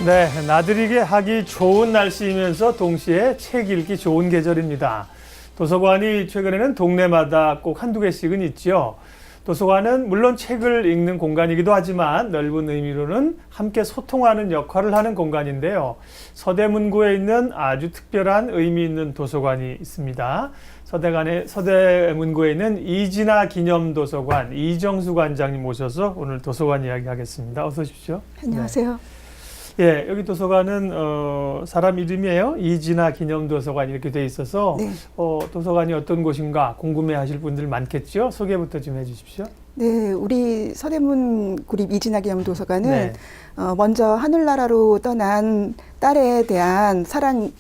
네, 나들이게 하기 좋은 날씨이면서 동시에 책 읽기 좋은 계절입니다. 도서관이 최근에는 동네마다 꼭 한두 개씩은 있죠. 도서관은 물론 책을 읽는 공간이기도 하지만 넓은 의미로는 함께 소통하는 역할을 하는 공간인데요. 서대문구에 있는 아주 특별한 의미 있는 도서관이 있습니다. 서대문구에 있는 이진아 기념도서관 이정수 관장님 모셔서 오늘 도서관 이야기하겠습니다. 어서 오십시오. 안녕하세요. 네. 예, 여기 도서관은 사람 이름이에요. 이진아 기념도서관 이렇게 돼 있어서 네. 도서관이 어떤 곳인가 궁금해하실 분들 많겠죠. 소개부터 좀 해주십시오. 네, 우리 서대문 구립 이진아 기념도서관은 네. 먼저 하늘나라로 떠난 딸에 대한 사랑이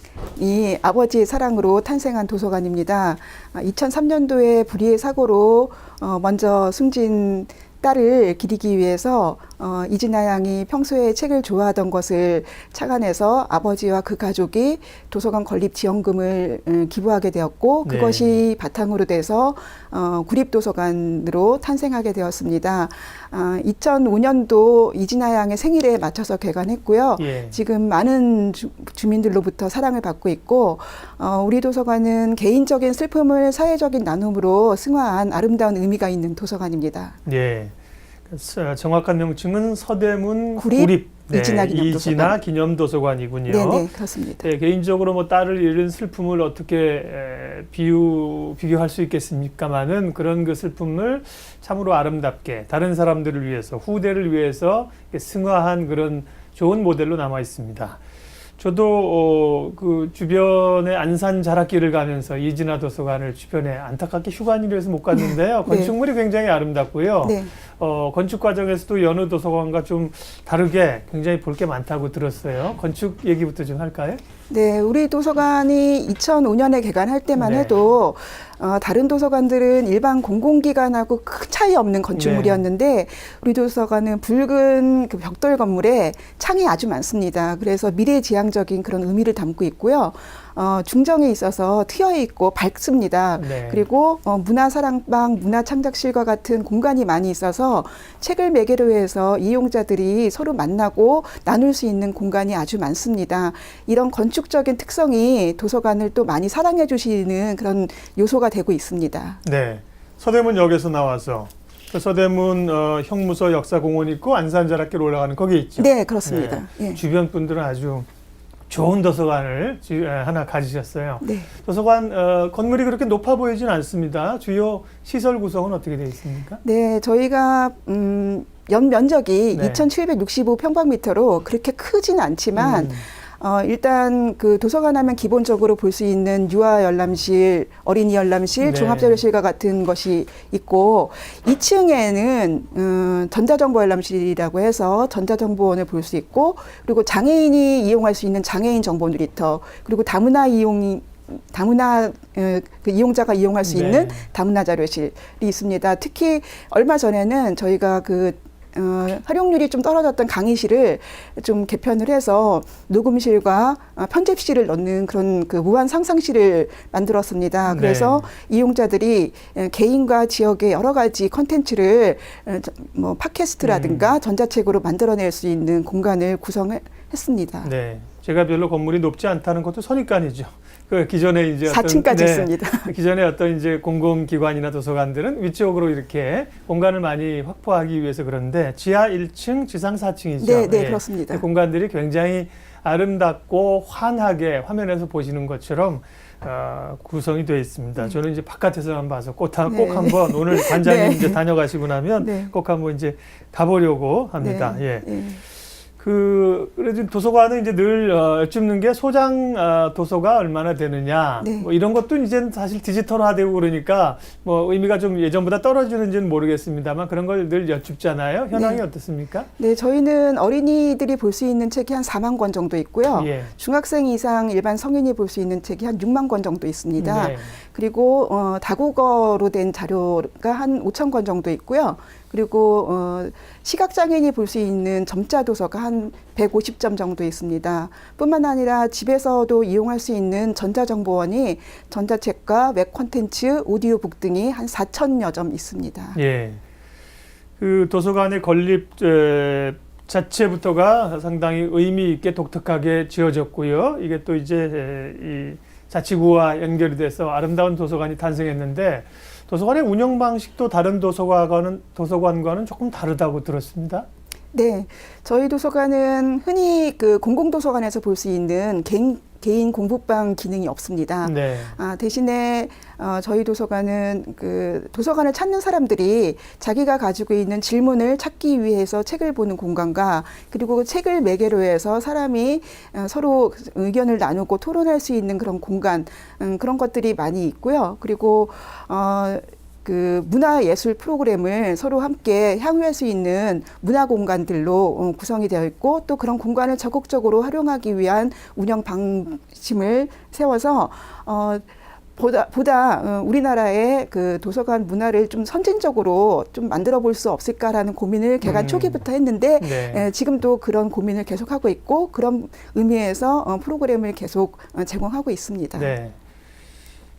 아버지의 사랑으로 탄생한 도서관입니다. 2003년도에 불의의 사고로 먼저 숨진 딸을 기리기 위해서 이진아 양이 평소에 책을 좋아하던 것을 착안해서 아버지와 그 가족이 도서관 건립 지원금을 기부하게 되었고 네. 그것이 바탕으로 돼서 구립도서관으로 탄생하게 되었습니다. 2005년도 이진아 양의 생일에 맞춰서 개관했고요. 예. 지금 많은 주민들로부터 사랑을 받고 있고 우리 도서관은 개인적인 슬픔을 사회적인 나눔으로 승화한 아름다운 의미가 있는 도서관입니다. 예. 정확한 명칭은 서대문 구립 네, 이진아 기념도서관. 이진아 기념도서관이군요. 네네, 그렇습니다. 네, 개인적으로 뭐 딸을 잃은 슬픔을 어떻게 비교할 수 있겠습니까마는 그런 그 슬픔을 참으로 아름답게 다른 사람들을 위해서 후대를 위해서 승화한 그런 좋은 모델로 남아 있습니다. 저도 그 주변에 안산 자락길을 가면서 이진아 도서관을 주변에 안타깝게 휴관이라서 못 갔는데요. 네. 건축물이 굉장히 아름답고요. 네. 건축 과정에서도 여느 도서관과 좀 다르게 굉장히 볼 게 많다고 들었어요. 건축 얘기부터 좀 할까요? 네, 우리 도서관이 2005년에 개관할 때만 네. 해도 다른 도서관들은 일반 공공기관하고 큰 차이 없는 건축물이었는데 우리 도서관은 붉은 그 벽돌 건물에 창이 아주 많습니다. 그래서 미래지향적인 그런 의미를 담고 있고요. 중정에 있어서 트여 있고 밝습니다. 네. 그리고 문화사랑방, 문화창작실과 같은 공간이 많이 있어서 책을 매개로 해서 이용자들이 서로 만나고 나눌 수 있는 공간이 아주 많습니다. 이런 건축적인 특성이 도서관을 또 많이 사랑해 주시는 그런 요소가 되고 있습니다. 네. 서대문역에서 나와서 그 서대문 형무소 역사공원 있고 안산자락길 올라가는 거기 있죠. 네, 그렇습니다. 네. 예. 주변 분들은 아주 좋은 도서관을 하나 가지셨어요. 네. 도서관 건물이 그렇게 높아 보이진 않습니다. 주요 시설 구성은 어떻게 되어 있습니까? 네, 저희가 연 면적이 네. 2,765평방미터로 그렇게 크진 않지만 일단 그 도서관 하면 기본적으로 볼 수 있는 유아 열람실, 어린이 열람실, 네. 종합자료실과 같은 것이 있고 2층에는 전자정보 열람실이라고 해서 전자정보원을 볼 수 있고 그리고 장애인이 이용할 수 있는 장애인 정보 놀이터 그리고 다문화 그 이용자가 이용할 수 네. 있는 다문화 자료실이 있습니다. 특히 얼마 전에는 저희가 활용률이 좀 떨어졌던 강의실을 좀 개편을 해서 녹음실과 편집실을 넣는 그런 그 무한 상상실을 만들었습니다. 네. 그래서 이용자들이 개인과 지역의 여러 가지 컨텐츠를 뭐 팟캐스트라든가 전자책으로 만들어낼 수 있는 공간을 구성했습니다. 네. 제가 별로 건물이 높지 않다는 것도 선입관이죠. 그 기존에 이제 4층까지 있습니다. 기존에 어떤 이제 공공기관이나 도서관들은 위쪽으로 이렇게 공간을 많이 확보하기 위해서 그런데 지하 1층, 지상 4층이죠. 네, 네, 그렇습니다. 공간들이 굉장히 아름답고 환하게 화면에서 보시는 것처럼 구성이 되어 있습니다. 저는 이제 바깥에서만 봐서 꼭 한번 오늘 관장님 네. 이제 다녀가시고 나면 네. 꼭 한번 이제 가보려고 합니다. 네. 예. 네. 그래도 도서관은 이제 늘 여쭙는 게 소장 도서가 얼마나 되느냐, 네. 뭐 이런 것도 이제는 사실 디지털화되고 그러니까 뭐 의미가 좀 예전보다 떨어지는지는 모르겠습니다만 그런 걸 늘 여쭙잖아요. 현황이 네. 어떻습니까? 네, 저희는 어린이들이 볼 수 있는 책이 한 4만 권 정도 있고요. 예. 중학생 이상 일반 성인이 볼 수 있는 책이 한 6만 권 정도 있습니다. 네. 그리고 다국어로 된 자료가 한 5천 권 정도 있고요. 그리고 시각장애인이 볼 수 있는 점자 도서가 한 150점 정도 있습니다. 뿐만 아니라 집에서도 이용할 수 있는 전자정보원이 전자책과 웹 콘텐츠, 오디오북 등이 한 4천여 점 있습니다. 예. 그 도서관의 건립 자체부터가 상당히 의미 있게 독특하게 지어졌고요. 이게 또 이제 이 자치구와 연결이 돼서 아름다운 도서관이 탄생했는데 도서관의 운영 방식도 다른 도서관과는 조금 다르다고 들었습니다. 네, 저희 도서관은 흔히 그 공공도서관에서 볼 수 있는 개인 공부방 기능이 없습니다. 네. 대신에 저희 도서관은 그 도서관을 찾는 사람들이 자기가 가지고 있는 질문을 찾기 위해서 책을 보는 공간과 그리고 책을 매개로 해서 사람이 서로 의견을 나누고 토론할 수 있는 그런 공간, 그런 것들이 많이 있고요. 그리고 그 문화예술 프로그램을 서로 함께 향유할 수 있는 문화 공간들로 구성이 되어 있고 또 그런 공간을 적극적으로 활용하기 위한 운영 방침을 세워서 보다 우리나라의 그 도서관 문화를 좀 선진적으로 좀 만들어 볼 수 없을까라는 고민을 개관 초기부터 했는데 네. 지금도 그런 고민을 계속하고 있고 그런 의미에서 프로그램을 계속 제공하고 있습니다. 네.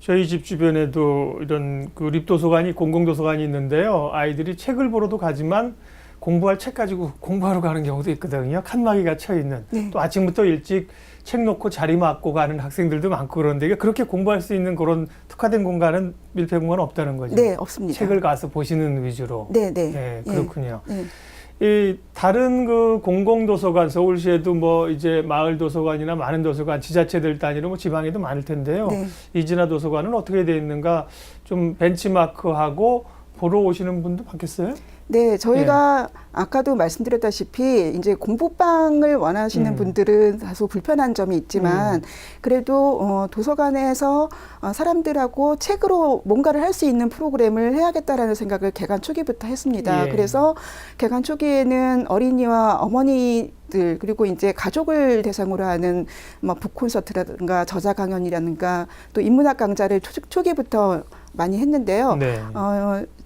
저희 집 주변에도 이런 그 립도서관이 공공도서관이 있는데요. 아이들이 책을 보러도 가지만 공부할 책 가지고 공부하러 가는 경우도 있거든요. 칸막이가 쳐 있는. 네. 또 아침부터 일찍 책 놓고 자리 맡고 가는 학생들도 많고 그런데 이게 그렇게 공부할 수 있는 그런 특화된 공간은 밀폐 공간은 없다는 거죠. 네, 없습니다. 책을 가서 보시는 위주로. 네, 네. 네, 그렇군요. 네. 이 다른 그 공공도서관 서울시에도 뭐 이제 마을 도서관이나 많은 도서관 지자체들 단위로 뭐 지방에도 많을 텐데요. 네. 이진아 도서관은 어떻게 돼 있는가 좀 벤치마크하고 보러 오시는 분도 많겠어요? 네, 저희가 아까도 말씀드렸다시피 이제 공부방을 원하시는 분들은 다소 불편한 점이 있지만 그래도 도서관에서 사람들하고 책으로 뭔가를 할 수 있는 프로그램을 해야겠다라는 생각을 개관 초기부터 했습니다. 예. 그래서 개관 초기에는 어린이와 어머니들 그리고 이제 가족을 대상으로 하는 뭐 북콘서트라든가 저자 강연이라든가 또 인문학 강좌를 초기부터 많이 했는데요. 네.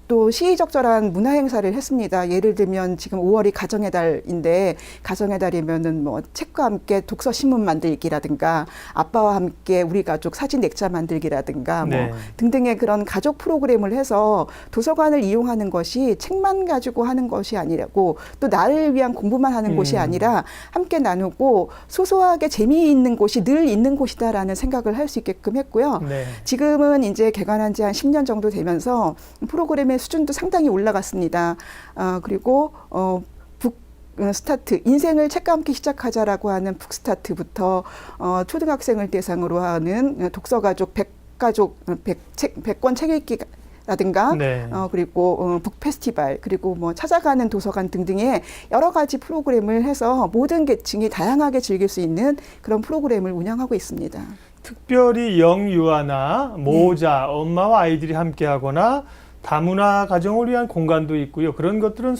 또 시의적절한 문화 행사를 했습니다. 예를 들면 지금 5월이 가정의 달인데 가정의 달이면은 뭐 책과 함께 독서 신문 만들기라든가 아빠와 함께 우리 가족 사진 액자 만들기라든가 뭐 네. 등등의 그런 가족 프로그램을 해서 도서관을 이용하는 것이 책만 가지고 하는 것이 아니라고 또 나를 위한 공부만 하는 곳이 아니라 함께 나누고 소소하게 재미있는 곳이 늘 있는 곳이다라는 생각을 할 수 있게끔 했고요. 네. 지금은 이제 개관한 지 한 10년 정도 되면서 프로그램의 수준도 상당히 올라갔습니다. 그리고 북 스타트 인생을 책과 함께 시작하자라고 하는 북스타트부터 초등학생을 대상으로 하는 독서가족 100권 책 읽기 라든가 네. 그리고 북 페스티벌 그리고 뭐 찾아가는 도서관 등등의 여러 가지 프로그램을 해서 모든 계층이 다양하게 즐길 수 있는 그런 프로그램을 운영하고 있습니다. 특별히 영유아나 모자, 엄마와 아이들이 함께하거나 다문화 가정을 위한 공간도 있고요. 그런 것들은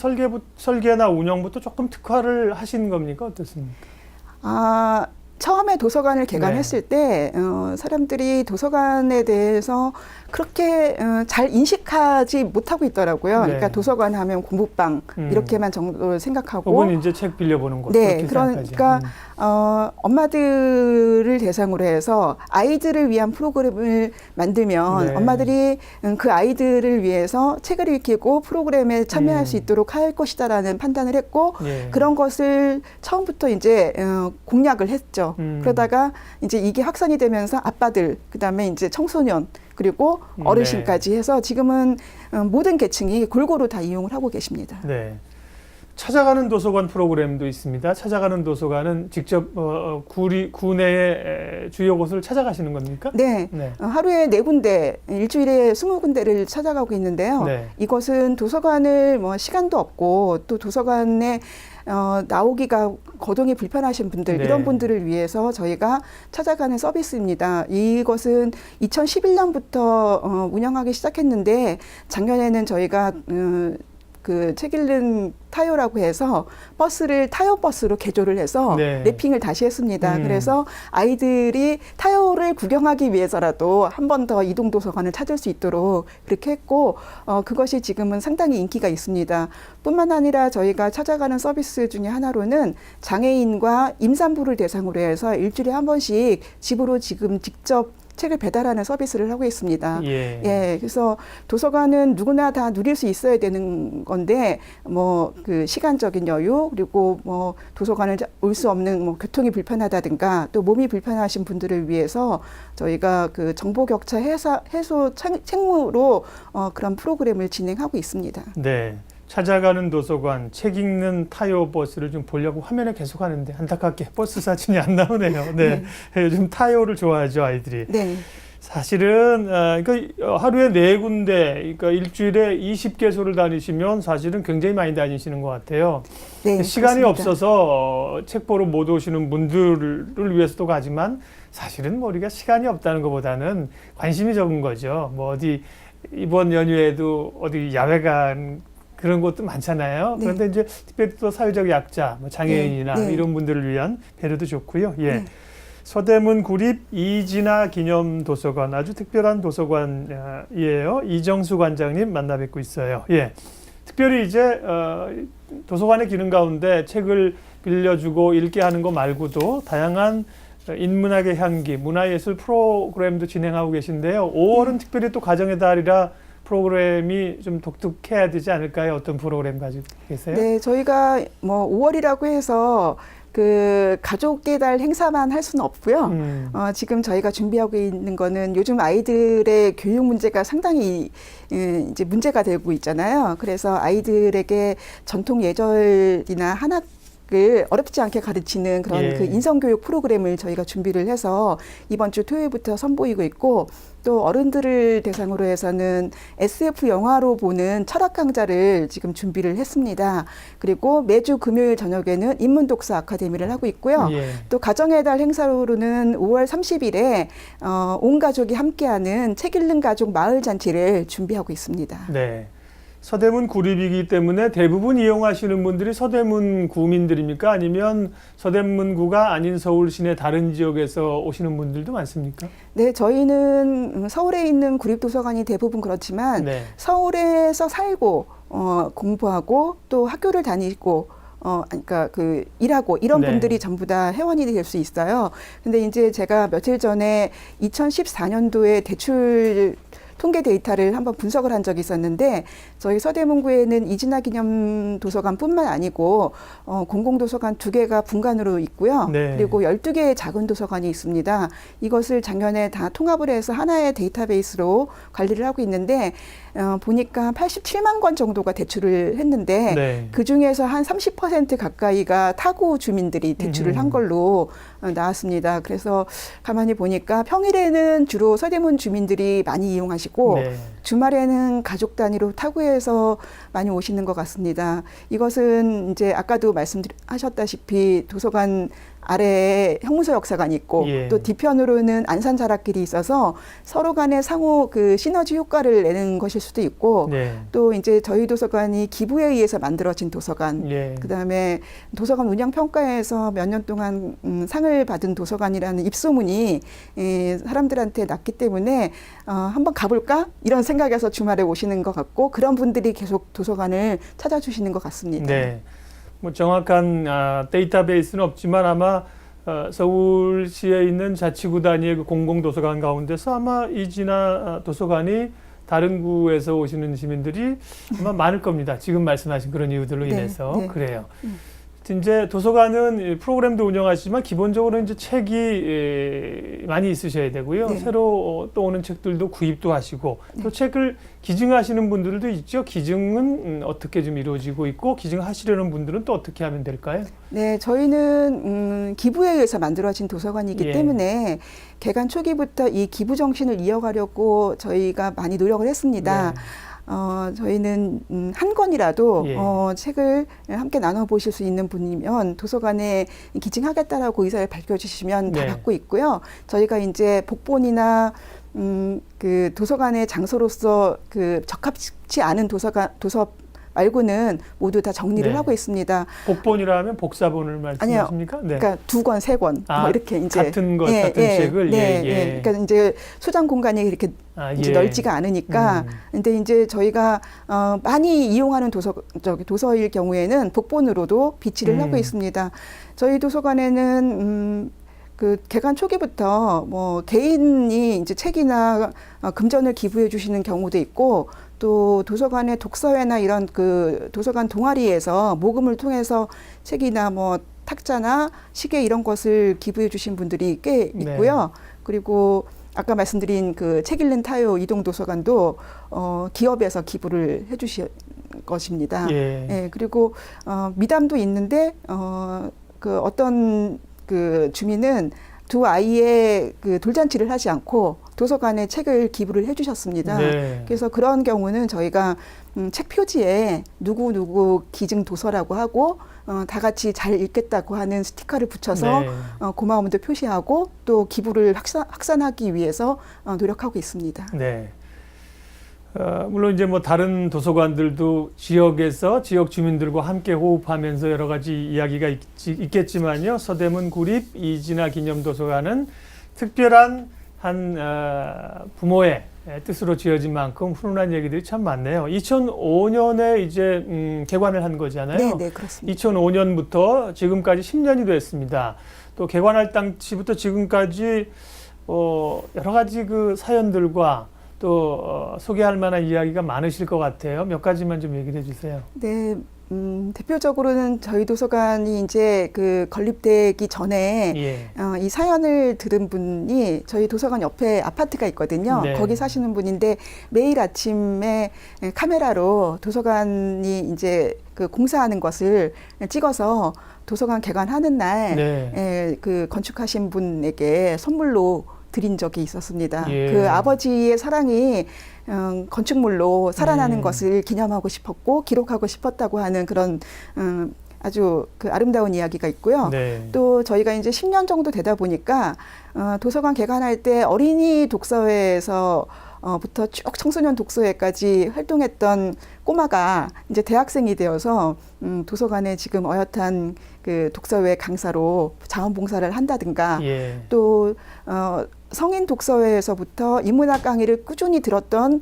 설계나 운영부터 조금 특화를 하신 겁니까? 어떻습니까? 처음에 도서관을 개관했을 때 사람들이 도서관에 대해서 그렇게 잘 인식하지 못하고 있더라고요. 네. 그러니까 도서관 하면 공부방 이렇게만 정도를 생각하고 혹은 이제 책 빌려보는 곳. 네, 그렇게 그러니까 엄마들을 대상으로 해서 아이들을 위한 프로그램을 만들면 네. 엄마들이 그 아이들을 위해서 책을 읽히고 프로그램에 참여할 수 있도록 할 것이다라는 판단을 했고 예. 그런 것을 처음부터 이제 공략을 했죠. 그러다가 이제 이게 확산이 되면서 아빠들, 그다음에 이제 청소년 그리고 어르신까지 해서 지금은 모든 계층이 골고루 다 이용을 하고 계십니다. 네. 찾아가는 도서관 프로그램도 있습니다. 찾아가는 도서관은 직접 구내의 주요 곳을 찾아가시는 겁니까? 네. 하루에 4군데, 일주일에 20군데를 찾아가고 있는데요. 네. 이것은 도서관을 뭐 시간도 없고 또 도서관에 나오기가 거동이 불편하신 분들 네. 이런 분들을 위해서 저희가 찾아가는 서비스입니다. 이것은 2011년부터 운영하기 시작했는데 작년에는 저희가 그 책 읽는 타요라고 해서 버스를 타요 버스로 개조를 해서 네. 랩핑을 다시 했습니다. 그래서 아이들이 타요를 구경하기 위해서라도 한 번 더 이동 도서관을 찾을 수 있도록 그렇게 했고 그것이 지금은 상당히 인기가 있습니다. 뿐만 아니라 저희가 찾아가는 서비스 중에 하나로는 장애인과 임산부를 대상으로 해서 일주일에 한 번씩 집으로 지금 직접 책을 배달하는 서비스를 하고 있습니다. 예. 예, 그래서 도서관은 누구나 다 누릴 수 있어야 되는 건데, 뭐, 그 시간적인 여유, 그리고 뭐, 도서관을 올 수 없는 뭐, 교통이 불편하다든가, 또 몸이 불편하신 분들을 위해서 저희가 그 정보 격차 해소 책무로 그런 프로그램을 진행하고 있습니다. 네. 찾아가는 도서관, 책 읽는 타요 버스를 좀 보려고 화면에 계속 하는데 안타깝게 버스 사진이 안 나오네요. 네. 요즘 타요를 좋아하죠, 아이들이. 네. 사실은 그러니까 하루에 4군데, 그러니까 일주일에 20개소를 다니시면 사실은 굉장히 많이 다니시는 것 같아요. 네, 시간이 그렇습니다. 없어서 책 보러 못 오시는 분들을 위해서도 가지만 사실은 뭐 우리가 시간이 없다는 것보다는 관심이 적은 거죠. 뭐 어디 이번 연휴에도 어디 야외관 그런 것도 많잖아요. 네. 그런데 이제 특별히 또 사회적 약자, 뭐 장애인이나 네. 네. 이런 분들을 위한 배려도 좋고요. 예. 네. 서대문 구립 이진아 기념 도서관, 아주 특별한 도서관이에요. 이정수 관장님 만나 뵙고 있어요. 예. 특별히 이제 도서관의 기능 가운데 책을 빌려주고 읽게 하는 거 말고도 다양한 인문학의 향기, 문화예술 프로그램도 진행하고 계신데요. 5월은 특별히 또 가정의 달이라 프로그램이 좀 독특해야 되지 않을까요? 어떤 프로그램 가지고 계세요? 네, 저희가 뭐 5월이라고 해서 그 가족의 달 행사만 할 수는 없고요. 지금 저희가 준비하고 있는 거는 요즘 아이들의 교육 문제가 상당히 이제 문제가 되고 있잖아요. 그래서 아이들에게 전통 예절이나 한학을 어렵지 않게 가르치는 그런 예. 그 인성교육 프로그램을 저희가 준비를 해서 이번 주 토요일부터 선보이고 있고, 또 어른들을 대상으로 해서는 SF 영화로 보는 철학 강좌를 지금 준비를 했습니다. 그리고 매주 금요일 저녁에는 인문독서 아카데미를 하고 있고요. 예. 또 가정의 달 행사로는 5월 30일에 온 가족이 함께하는 책 읽는 가족 마을 잔치를 준비하고 있습니다. 네. 서대문 구립이기 때문에 대부분 이용하시는 분들이 서대문 구민들입니까? 아니면 서대문구가 아닌 서울 시내 다른 지역에서 오시는 분들도 많습니까? 네, 저희는 서울에 있는 구립도서관이 대부분 그렇지만 네. 서울에서 살고 공부하고 또 학교를 다니고 그러니까 그 일하고 이런 네. 분들이 전부 다 회원이 될 수 있어요. 근데 이제 제가 며칠 전에 2014년도에 대출 통계 데이터를 한번 분석을 한 적이 있었는데, 저희 서대문구에는 이진아 기념 도서관뿐만 아니고 공공도서관 2개가 분관으로 있고요. 네. 그리고 12개의 작은 도서관이 있습니다. 이것을 작년에 다 통합을 해서 하나의 데이터베이스로 관리를 하고 있는데, 보니까 87만 권 정도가 대출을 했는데 네. 그중에서 한 30% 가까이가 타구 주민들이 대출을 한 걸로 나왔습니다. 그래서 가만히 보니까 평일에는 주로 서대문 주민들이 많이 이용하시고 네. 주말에는 가족 단위로 타구해서 많이 오시는 것 같습니다. 이것은 이제 아까도 말씀하셨다시피 도서관 아래에 형무소 역사관이 있고 예. 또 뒤편으로는 안산 자락길이 있어서 서로 간의 상호 그 시너지 효과를 내는 것일 수도 있고, 네. 또 이제 저희 도서관이 기부에 의해서 만들어진 도서관, 예. 그다음에 도서관 운영 평가에서 몇 년 동안 상을 받은 도서관이라는 입소문이 사람들한테 났기 때문에 한번 가볼까 이런 생각에서 주말에 오시는 것 같고, 그런 분들이 계속 도서관을 찾아주시는 것 같습니다. 네. 뭐 정확한 데이터베이스는 없지만 아마 서울시에 있는 자치구 단위의 그 공공도서관 가운데서 아마 이진아 도서관이 다른 구에서 오시는 시민들이 아마 많을 겁니다. 지금 말씀하신 그런 이유들로 네, 인해서. 네. 그래요. 이제 도서관은 프로그램도 운영하시지만 기본적으로 이제 책이 많이 있으셔야 되고요. 네. 새로 또 오는 책들도 구입도 하시고 또 책을 기증하시는 분들도 있죠. 기증은 어떻게 좀 이루어지고 있고 기증하시려는 분들은 또 어떻게 하면 될까요? 네, 저희는 기부에 의해서 만들어진 도서관이기 예. 때문에 개관 초기부터 이 기부 정신을 이어가려고 저희가 많이 노력을 했습니다. 네. 저희는 한 권이라도 예. 책을 함께 나눠보실 수 있는 분이면 도서관에 기증하겠다라고 의사를 밝혀주시면 다 네. 받고 있고요. 저희가 이제 복본이나 그 도서관의 장소로서 그 적합치 않은 도서 말고는 모두 다 정리를 네. 하고 있습니다. 복본이라 하면 복사본을 말씀하십니까? 네. 그러니까 2권, 3권 뭐 이렇게 이제 같은 것, 같은 책을 예. 그러니까 이제 소장 공간이 이렇게 이제 넓지가 않으니까. 근데 이제 저희가 많이 이용하는 도서일 경우에는 복본으로도 비치를 하고 있습니다. 저희 도서관에는 그 개관 초기부터 뭐 개인이 이제 책이나 금전을 기부해 주시는 경우도 있고 또 도서관의 독서회나 이런 그 도서관 동아리에서 모금을 통해서 책이나 뭐 탁자나 시계 이런 것을 기부해 주신 분들이 꽤 있고요. 네. 그리고 아까 말씀드린 그 책 읽는 타요 이동 도서관도 기업에서 기부를 해 주신 것입니다. 예. 예, 그리고 미담도 있는데 그 어떤 그 주민은 두 아이의 그 돌잔치를 하지 않고 도서관에 책을 기부를 해주셨습니다. 네. 그래서 그런 경우는 저희가 책 표지에 누구 기증 도서라고 하고 다 같이 잘 읽겠다고 하는 스티커를 붙여서 네. 고마움도 표시하고 또 기부를 확산하기 위해서 노력하고 있습니다. 네. 물론 이제 뭐 다른 도서관들도 지역에서 지역 주민들과 함께 호흡하면서 여러 가지 이야기가 있겠지만요. 서대문 구립 이진아 기념도서관은 특별한 한 부모의 뜻으로 지어진 만큼 훈훈한 얘기들이 참 많네요. 2005년에 이제 개관을 한 거잖아요. 네, 네, 그렇습니다. 2005년부터 지금까지 10년이 됐습니다. 또 개관할 당시부터 지금까지 여러 가지 그 사연들과 또 소개할 만한 이야기가 많으실 것 같아요. 몇 가지만 좀 얘기를 해주세요. 네, 대표적으로는 저희 도서관이 이제 그 건립되기 전에 예. 이 사연을 들은 분이 저희 도서관 옆에 아파트가 있거든요. 네. 거기 사시는 분인데 매일 아침에 카메라로 도서관이 이제 그 공사하는 것을 찍어서 도서관 개관하는 날 네. 그 건축하신 분에게 선물로 드린 적이 있었습니다. 예. 그 아버지의 사랑이 건축물로 살아나는 것을 기념하고 싶었고 기록하고 싶었다고 하는 그런 아주 그 아름다운 이야기가 있고요. 네. 또 저희가 이제 10년 정도 되다 보니까 도서관 개관할 때 어린이 독서회에서 부터 쭉 청소년 독서회까지 활동했던 꼬마가 이제 대학생이 되어서 도서관에 지금 어엿한 그 독서회 강사로 자원봉사를 한다든가 예. 또 성인 독서회에서부터 인문학 강의를 꾸준히 들었던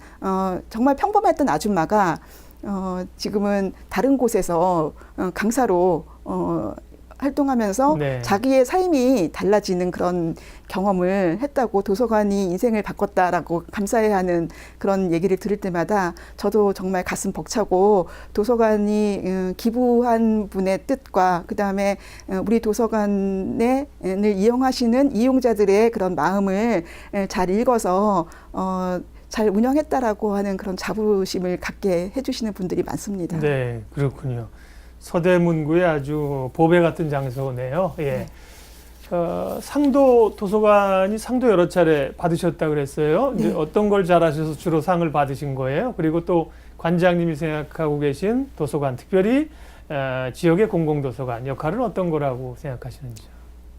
정말 평범했던 아줌마가 지금은 다른 곳에서 강사로 활동하면서 네. 자기의 삶이 달라지는 그런 경험을 했다고 도서관이 인생을 바꿨다라고 감사해하는 그런 얘기를 들을 때마다 저도 정말 가슴 벅차고 도서관이 기부한 분의 뜻과 그다음에 우리 도서관을 이용하시는 이용자들의 그런 마음을 잘 읽어서 잘 운영했다라고 하는 그런 자부심을 갖게 해주시는 분들이 많습니다. 네, 그렇군요. 서대문구의 아주 보배 같은 장소네요. 예. 네. 상도 도서관이 상도 여러 차례 받으셨다 그랬어요. 네. 이제 어떤 걸 잘하셔서 주로 상을 받으신 거예요? 그리고 또 관장님이 생각하고 계신 도서관, 특별히 지역의 공공도서관 역할은 어떤 거라고 생각하시는지요?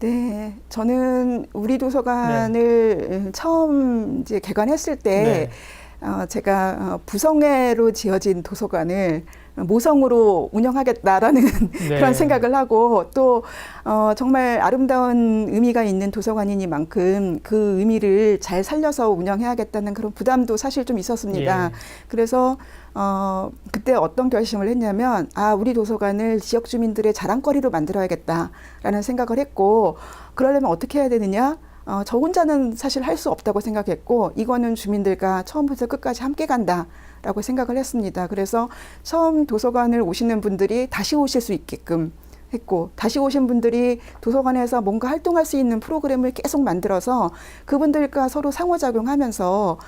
네, 저는 우리 도서관을 네. 처음 이제 개관했을 때 네. 제가 부성회로 지어진 도서관을 모성으로 운영하겠다라는 네. 그런 생각을 하고 또 정말 아름다운 의미가 있는 도서관이니만큼 그 의미를 잘 살려서 운영해야겠다는 그런 부담도 사실 좀 있었습니다. 예. 그래서 그때 어떤 결심을 했냐면 우리 도서관을 지역 주민들의 자랑거리로 만들어야겠다라는 생각을 했고 그러려면 어떻게 해야 되느냐? 저 혼자는 사실 할 수 없다고 생각했고 이거는 주민들과 처음부터 끝까지 함께 간다라고 생각을 했습니다. 그래서 처음 도서관을 오시는 분들이 다시 오실 수 있게끔 했고 다시 오신 분들이 도서관에서 뭔가 활동할 수 있는 프로그램을 계속 만들어서 그분들과 서로 상호작용하면서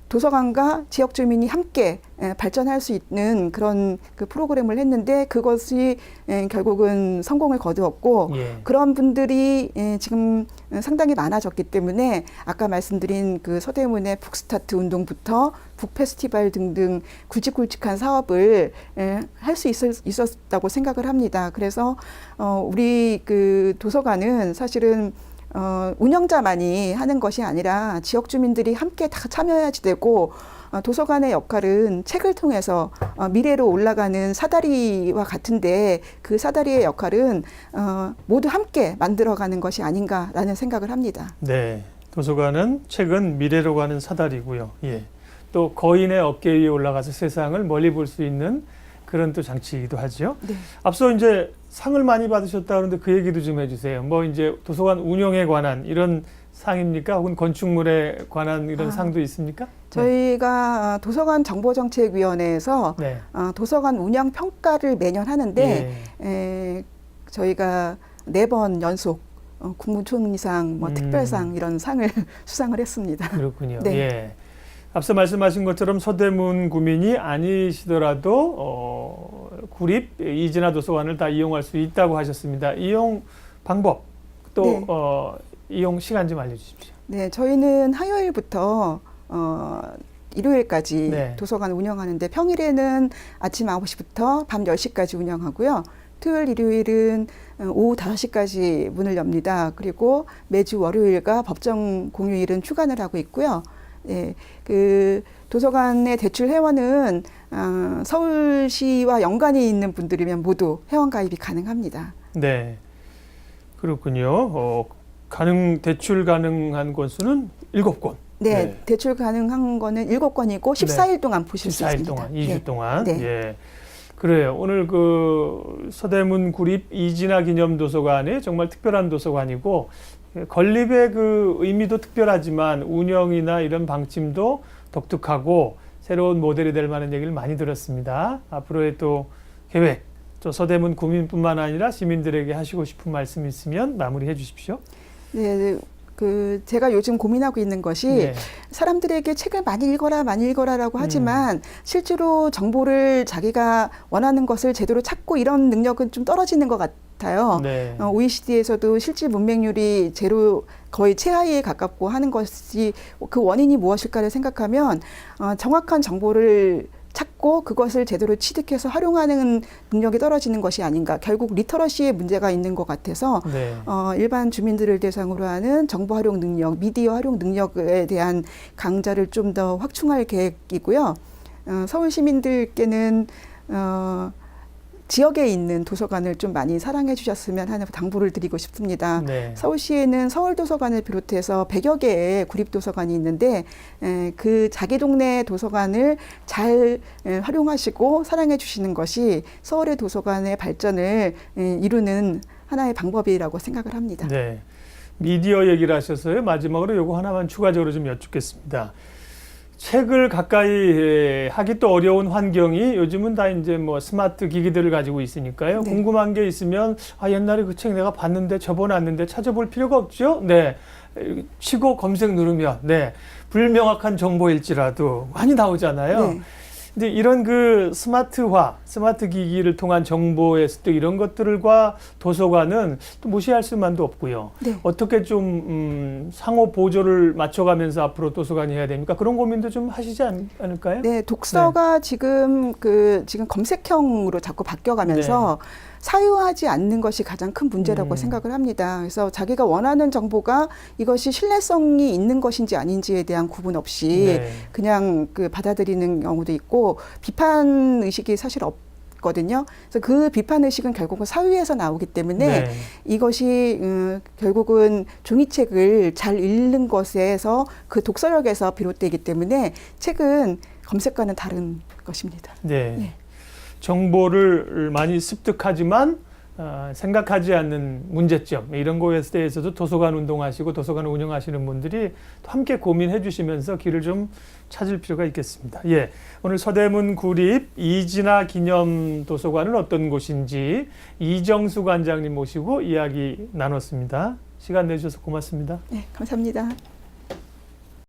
도서관과 지역 주민이 함께 발전할 수 있는 그런 그 프로그램을 했는데 그것이 결국은 성공을 거두었고 예. 그런 분들이 지금 상당히 많아졌기 때문에 아까 말씀드린 그 서대문의 북스타트 운동부터 북페스티벌 등등 굵직굵직한 사업을 할 수 있었다고 생각을 합니다. 그래서 우리 그 도서관은 사실은 운영자만이 하는 것이 아니라 지역 주민들이 함께 다 참여해야지 되고 도서관의 역할은 책을 통해서 미래로 올라가는 사다리와 같은데 그 사다리의 역할은 모두 함께 만들어가는 것이 아닌가라는 생각을 합니다. 네, 도서관은 책은 미래로 가는 사다리고요. 예. 또 거인의 어깨 위에 올라가서 세상을 멀리 볼 수 있는 그런 또 장치이기도 하죠. 네. 앞서 이제 상을 많이 받으셨다 그러는데 그 얘기도 좀 해주세요. 뭐 이제 도서관 운영에 관한 이런 상입니까? 혹은 건축물에 관한 이런 상도 있습니까? 저희가 도서관 정보정책위원회에서 네. 도서관 운영 평가를 매년 하는데 예. 저희가 4번 연속 국무총리상, 특별상 이런 상을 수상을 했습니다. 그렇군요. 네. 예. 앞서 말씀하신 것처럼 서대문 구민이 아니시더라도 구립 이진아 도서관을 다 이용할 수 있다고 하셨습니다. 이용 방법 또 네. 이용 시간 좀 알려주십시오. 네, 저희는 화요일부터 일요일까지 네. 도서관 운영하는데 평일에는 아침 9시부터 밤 10시까지 운영하고요. 토요일, 일요일은 오후 5시까지 문을 엽니다. 그리고 매주 월요일과 법정 공휴일은 휴관을 하고 있고요. 네, 그 도서관의 대출 회원은 서울시와 연관이 있는 분들이면 모두 회원 가입이 가능합니다. 네, 그렇군요. 대출 가능한 권수는 7권. 네, 대출 가능한 거는 7건이고 14일 동안 보실 수 14일 있습니다. 동안, 2주 네. 동안. 네. 예. 그래요. 오늘 그 서대문 구립 이진아 기념 도서관이 정말 특별한 도서관이고 건립의 그 의미도 특별하지만 운영이나 이런 방침도 독특하고 새로운 모델이 될 만한 얘기를 많이 들었습니다. 앞으로의 또 계획, 또 서대문 구민뿐만 아니라 시민들에게 하시고 싶은 말씀 있으면 마무리해 주십시오. 네, 제가 요즘 고민하고 있는 것이 네. 사람들에게 책을 많이 읽어라라고 하지만 실제로 정보를 자기가 원하는 것을 제대로 찾고 이런 능력은 좀 떨어지는 것 같아요. 네. OECD에서도 실질 문맹률이 제로 거의 최하위에 가깝고 하는 것이 그 원인이 무엇일까를 생각하면 정확한 정보를 찾고 그것을 제대로 취득해서 활용하는 능력이 떨어지는 것이 아닌가. 결국 리터러시의 문제가 있는 것 같아서 네. 일반 주민들을 대상으로 하는 정보 활용 능력, 미디어 활용 능력에 대한 강좌를 좀 더 확충할 계획이고요. 서울 시민들께는 지역에 있는 도서관을 좀 많이 사랑해 주셨으면 하는 당부를 드리고 싶습니다. 네. 서울시에는 서울도서관을 비롯해서 100여 개의 구립도서관이 있는데 그 자기 동네 도서관을 잘 활용하시고 사랑해 주시는 것이 서울의 도서관의 발전을 이루는 하나의 방법이라고 생각을 합니다. 네. 미디어 얘기를 하셔서요. 마지막으로 요거 하나만 추가적으로 좀 여쭙겠습니다. 책을 가까이 하기 또 어려운 환경이 요즘은 다 이제 뭐 스마트 기기들을 가지고 있으니까요. 네. 궁금한 게 있으면 옛날에 그 책 내가 봤는데 접어놨는데 찾아볼 필요가 없죠. 네. 치고 검색 누르면 불명확한 정보일지라도 많이 나오잖아요. 네. 근데 이런 그 스마트 기기를 통한 정보의 습득 이런 것들과 도서관은 또 무시할 수만도 없고요. 네. 어떻게 좀 상호 보조를 맞춰가면서 앞으로 도서관이 해야 됩니까? 그런 고민도 좀 하시지 않을까요? 네, 독서가 지금 검색형으로 자꾸 바뀌어가면서 사유하지 않는 것이 가장 큰 문제라고 생각을 합니다. 그래서 자기가 원하는 정보가 이것이 신뢰성이 있는 것인지 아닌지에 대한 구분 없이 그냥 받아들이는 경우도 있고 비판 의식이 사실 없거든요. 그래서 그 비판 의식은 결국은 사유에서 나오기 때문에 이것이 결국은 종이책을 잘 읽는 것에서 그 독서력에서 비롯되기 때문에 책은 검색과는 다른 것입니다. 네. 정보를 많이 습득하지만 생각하지 않는 문제점 이런 거에 대해서도 도서관 운동하시고 도서관 운영하시는 분들이 또 함께 고민해 주시면서 길을 좀 찾을 필요가 있겠습니다. 예, 오늘 서대문 구립 이진아 기념 도서관은 어떤 곳인지 이정수 관장님 모시고 이야기 나눴습니다. 시간 내주셔서 고맙습니다. 네, 감사합니다.